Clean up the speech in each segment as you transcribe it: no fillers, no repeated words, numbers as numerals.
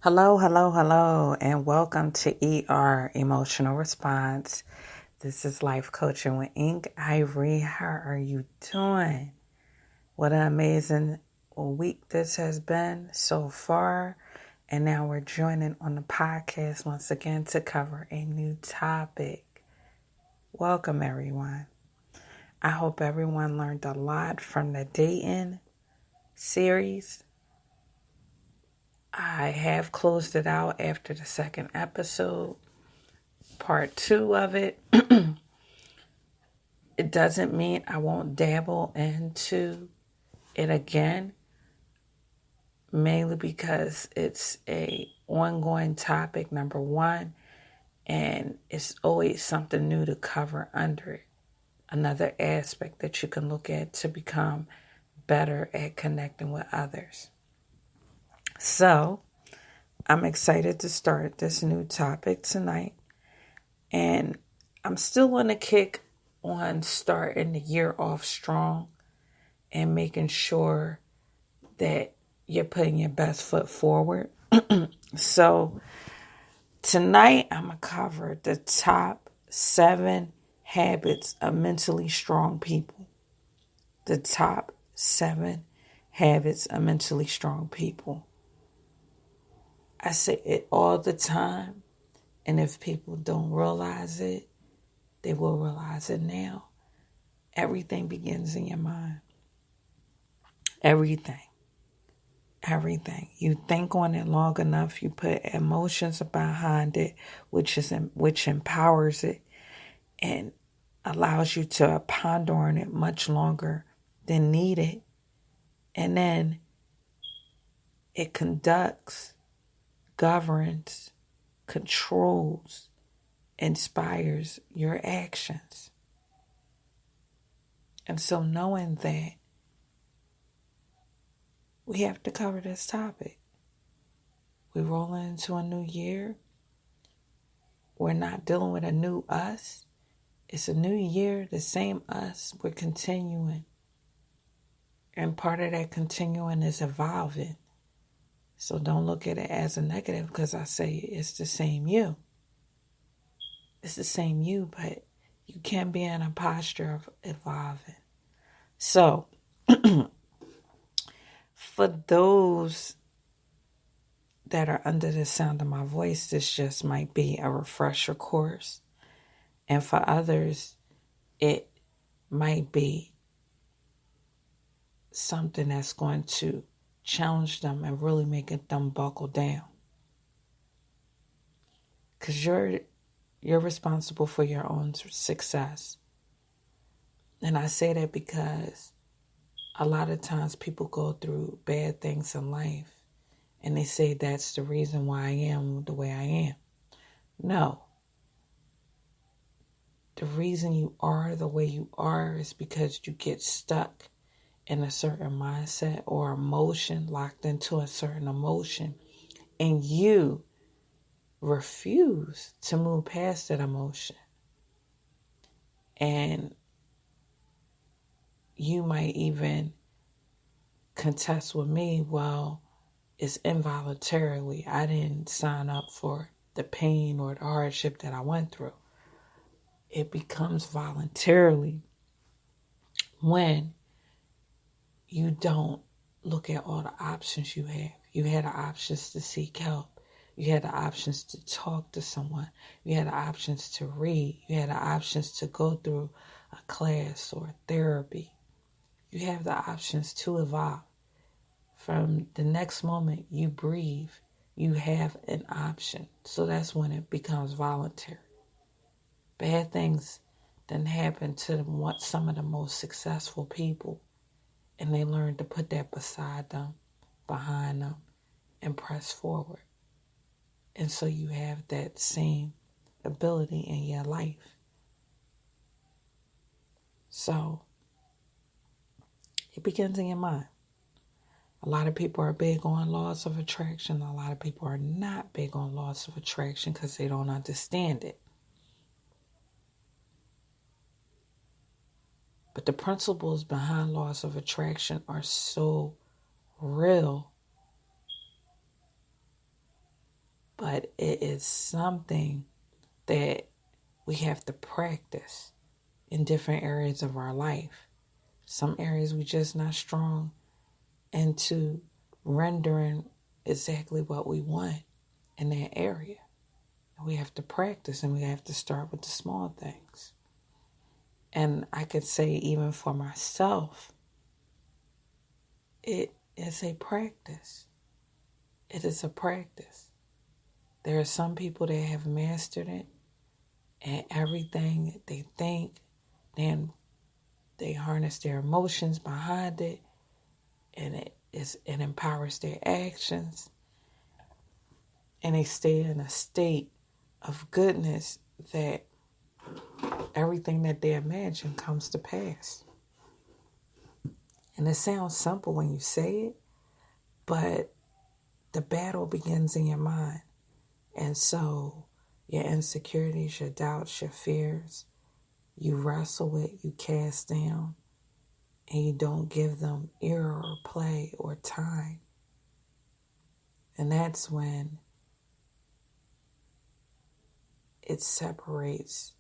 Hello, hello, hello, and welcome to ER Emotional Response. This is Life Coaching with Ink. Ivory, how are you doing? What an amazing week this has been so far. And now we're joining on the podcast once again to cover a new topic. Welcome, everyone. I hope everyone learned a lot from the dating series. I have closed it out after the second episode. Part 2 of it. It doesn't mean I won't dabble into it again, mainly because it's a ongoing topic, number one, and it's always something new to cover under it. Another aspect that you can look at to become better at connecting with others. So, I'm excited to start this new topic tonight, and I'm still on the kick on starting the year off strong and making sure that you're putting your best foot forward. So tonight I'm going to cover the top 7 habits of mentally strong people. The top 7 habits of mentally strong people. I say it all the time, and if people don't realize it, they will realize it now. Everything begins in your mind. Everything. You think on it long enough, you put emotions behind it, which empowers it and allows you to ponder on it much longer than needed. And then it conducts, governs, controls, inspires your actions. And so knowing that, we have to cover this topic. We're rolling into a new year. We're not dealing with a new us. It's a new year, the same us. We're continuing. And part of that continuing is evolving. So don't look at it as a negative because I say it's the same you. It's the same you, but you can be in a posture of evolving. So, for those that are under the sound of my voice, this just might be a refresher course. And for others, it might be something that's going to challenge them and really make them buckle down. Because you're responsible for your own success. And I say that because a lot of times people go through bad things in life and they say that's the reason why I am the way I am. No. The reason you are the way you are is because you get stuck in a certain mindset or emotion, locked into a certain emotion, and you refuse to move past that emotion. And you might even contest with me, well, it's involuntarily. I didn't sign up for the pain or the hardship that I went through. It becomes voluntarily when you don't look at all the options you have. You had the options to seek help. You had the options to talk to someone. You had the options to read. You had the options to go through a class or therapy. You have the options to evolve. From the next moment you breathe, you have an option. So that's when it becomes voluntary. Bad things didn't happen to some of the most successful people, and they learned to put that beside them, behind them, and press forward. And so you have that same ability in your life. So it begins in your mind. A lot of people are big on laws of attraction. A lot of people are not big on laws of attraction because they don't understand it. But the principles behind laws of attraction are so real but it is something that we have to practice in different areas of our life. Some areas we just not strong into rendering exactly what we want in that area. We have to practice, and we have to start with the small things. And I could say, even for myself, it is a practice. It is a practice. There are some people that have mastered it, and everything they think, then they harness their emotions behind it, and it empowers their actions, and they stay in a state of goodness that everything that they imagine comes to pass. And it sounds simple when you say it, but the battle begins in your mind. And so your insecurities, your doubts, your fears, you wrestle with, you cast down, and you don't give them ear or play or time. And that's when it separates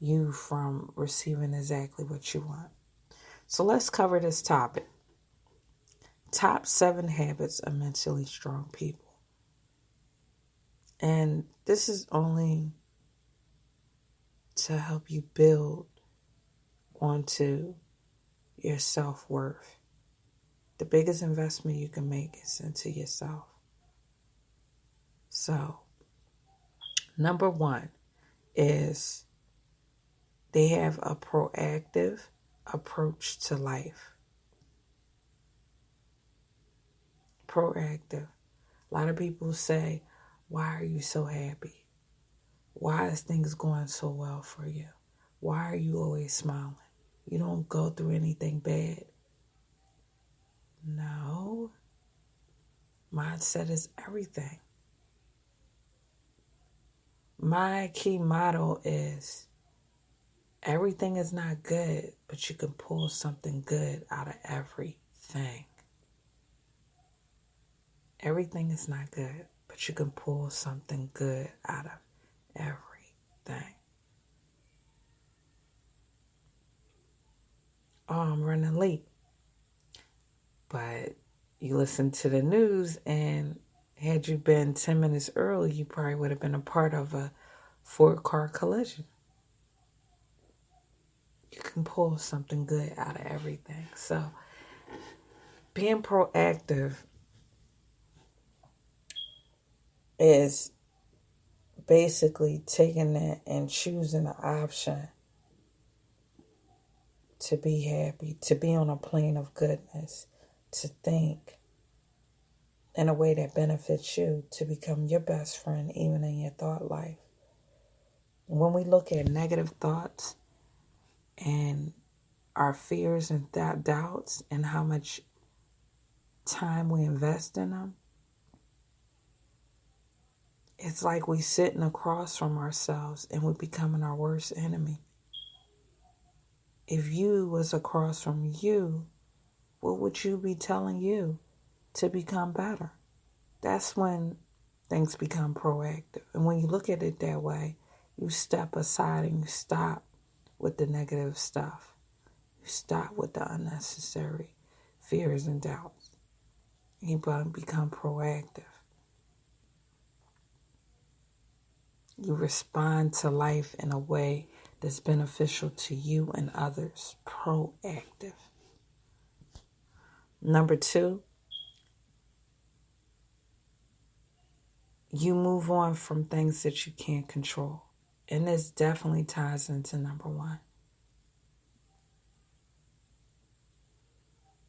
you from receiving exactly what you want. So let's cover this topic. Top 7 habits of mentally strong people. And this is only to help you build onto your self-worth. The biggest investment you can make is into yourself. So, number 1 is they have a proactive approach to life. Proactive. A lot of people say, why are you so happy? Why is things going so well for you? Why are you always smiling? You don't go through anything bad. No. Mindset is everything. My key motto is, everything is not good, but you can pull something good out of everything. Everything is not good, but you can pull something good out of everything. Oh, I'm running late. But you listen to the news, and had you been 10 minutes early, you probably would have been a part of a 4-car collision. You can pull something good out of everything. So being proactive is basically taking it and choosing the option to be happy, to be on a plane of goodness, to think in a way that benefits you, to become your best friend even in your thought life. When we look at negative thoughts and our fears and doubts and how much time we invest in them, it's like we sitting across from ourselves and we're becoming our worst enemy. If you was across from you, what would you be telling you to become better? That's when things become proactive. And when you look at it that way, you step aside and you stop with the negative stuff. You stop with the unnecessary fears and doubts. You become proactive. You respond to life in a way that's beneficial to you and others. Proactive. Number 2, you move on from things that you can't control. And this definitely ties into number 1.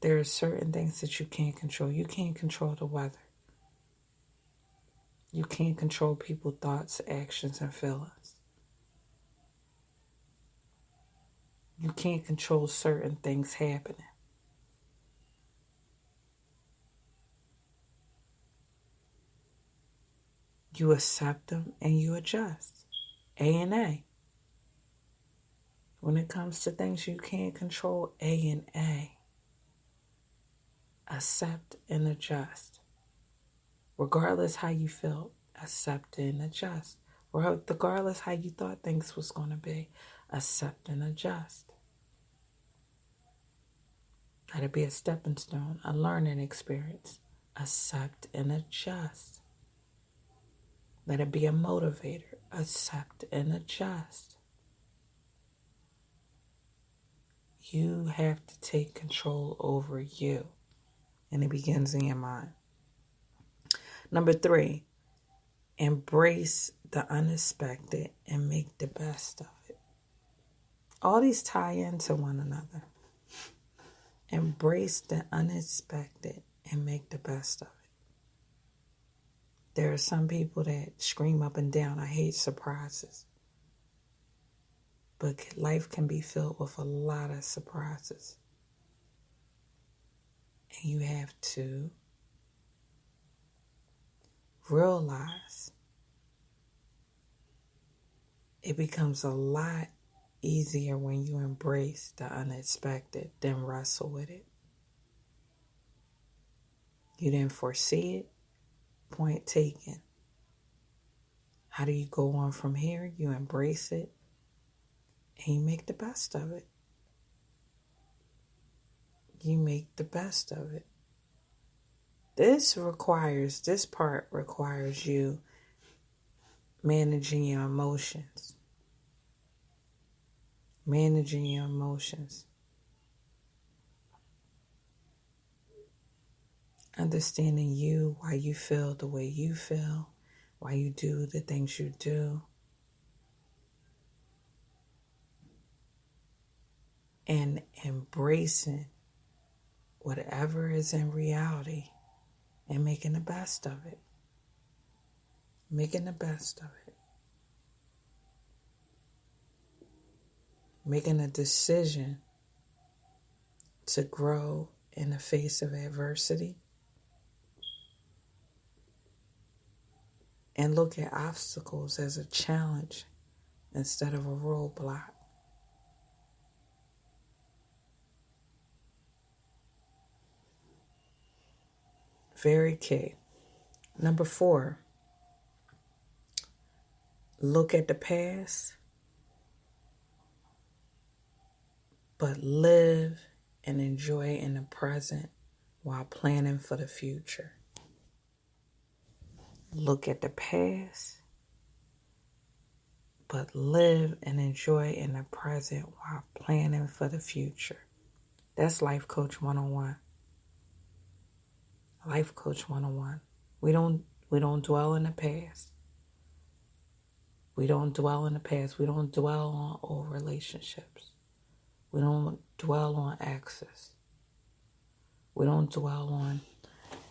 There are certain things that you can't control. You can't control the weather. You can't control people's thoughts, actions, and feelings. You can't control certain things happening. You accept them and you adjust. A. When it comes to things you can't control, A. Accept and adjust. Regardless how you feel, Accept and adjust. Regardless how you thought things was going to be, accept and adjust. Let it be a stepping stone, a learning experience. Accept and adjust. Let it be a motivator. Accept and adjust. You have to take control over you. And it begins in your mind. Number 3, embrace the unexpected and make the best of it. All these tie into one another. Embrace the unexpected and make the best of it. There are some people that scream up and down, I hate surprises. But life can be filled with a lot of surprises. And you have to realize it becomes a lot easier when you embrace the unexpected than wrestle with it. You didn't foresee it, point taken. How do you go on from here? You embrace it and you make the best of it. You make the best of it. This part requires you managing your emotions. Managing your emotions. Understanding you, why you feel the way you feel, why you do the things you do. And embracing whatever is in reality and making the best of it. Making the best of it. Making a decision to grow in the face of adversity. And look at obstacles as a challenge instead of a roadblock. Very key. Number 4, look at the past, but live and enjoy in the present while planning for the future. Look at the past, but live and enjoy in the present while planning for the future. That's Life Coach 101. Life Coach 101. We don't dwell in the past. We don't dwell in the past. We don't dwell on old relationships. We don't dwell on exes. We don't dwell on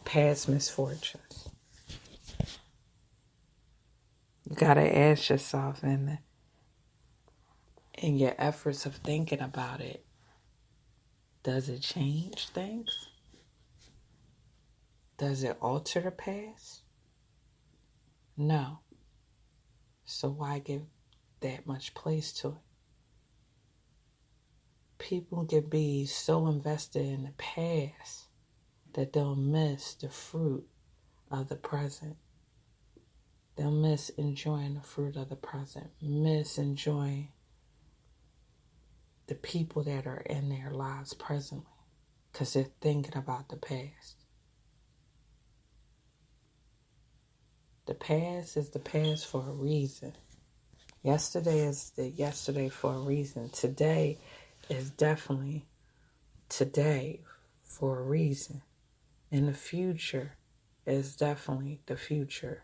past misfortunes. You got to ask yourself in your efforts of thinking about it, does it change things? Does it alter the past? No. So why give that much place to it? People can be so invested in the past that they'll miss the fruit of the present. They'll miss enjoying the fruit of the present. Miss enjoying the people that are in their lives presently because they're thinking about the past. The past is the past for a reason. Yesterday is the yesterday for a reason. Today is definitely today for a reason. And the future is definitely the future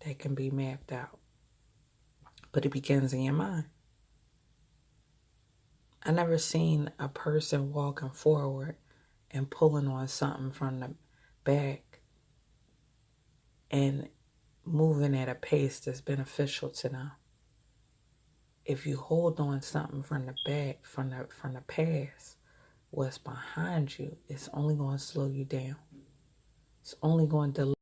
that can be mapped out. But it begins in your mind. I never seen a person walking forward and pulling on something from the back and moving at a pace that's beneficial to them. If you hold on something from the back, from the past, what's behind you, it's only going to slow you down. It's only going to